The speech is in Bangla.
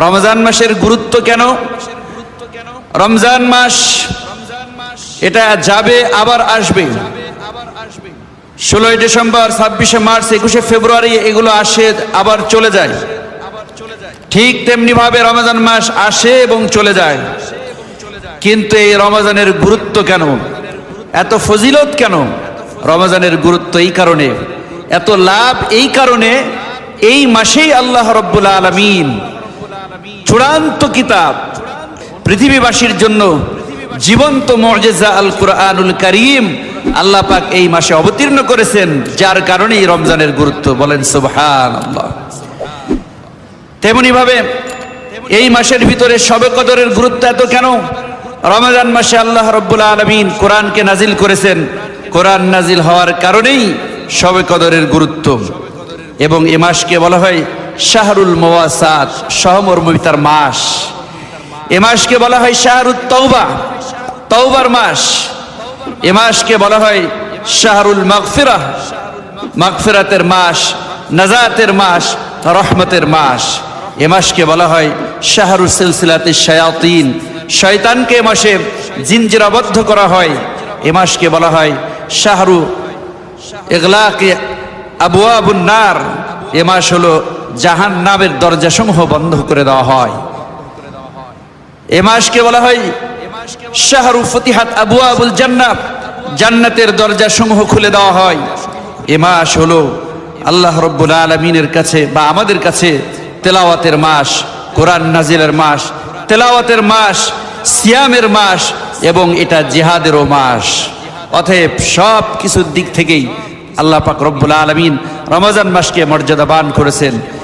রমজান মাসের গুরুত্ব কেন? রমজান মাস এটা যাবে আবার আসবে। 16ই ডিসেম্বর, 26শে মার্চ, 21শে ফেব্রুয়ারি এগুলো আসে আবার চলে যায়। ঠিক তেমনি ভাবে রমজান মাস আসে এবং চলে যায়। কিন্তু এই রমজানের গুরুত্ব কেন, এত ফজিলত কেন? রমজানের গুরুত্ব এই কারণে, এত লাভ এই কারণে, এই মাসেই আল্লাহ রাব্বুল আলামিন চূড়ান্ত কিতাব, পৃথিবীবাসীর জন্য জীবন্ত মুজিজা আল কুরআনুল কারীম আল্লাহ পাক এই মাসে অবতীর্ণ করেছেন, যার কারণে এই রমজানের গুরুত্ব। বলেন সুবহানাল্লাহ। তেমনি ভাবে এই মাসের ভিতরে শবে কদরের গুরুত্ব এত কেন? রমজান মাসে আল্লাহ রাব্বুল আলামিন কোরআনকে নাজিল করেছেন, কোরআন নাজিল হওয়ার কারণেই শবে কদরের গুরুত্ব। এবং এ মাসকে বলা হয় শাহরুল মুওয়াসাত, সহমর্মিতার মাস। এ মাসকে বলা হয় শাহরুত তওবা, তওবার মাস। এ মাসকে বলা হয় শাহরুল মাগফিরাহ, মাগফিরাতের মাস, নাজাতের মাস, রহমতের মাস। এ মাসকে বলা হয় শাহরু সিলসিলাতিশ শায়াতিন, শয়তানকে এ মাসে জিনজিরাবদ্ধ করা হয়। এ মাসকে বলা হয় শাহরু ইগলাকি আবওয়াবুন নার, এ মাস হলো জাহান্নামের দরজাসমূহ বন্ধ করে দেওয়া হয়। এ মাসকে বলা হয় শাহরু ফতিহাত আবওয়াবুল জান্নাত, জান্নাতের দরজাসমূহ খুলে দেওয়া হয়। এ মাস হলো আল্লাহ রাব্বুল আলামিনের কাছে বা আমাদের কাছে তেলাওয়াতের মাস, কোরআন নাজিলের মাস, তেলাওয়াতের মাস, সিয়ামের মাস, এবং এটা জিহাদেরও মাস। অতএব সব কিছুর দিক থেকেই আল্লাহ পাক রব্বুল আলামিন রমজান মাসকে মর্যাদাবান করেছেন।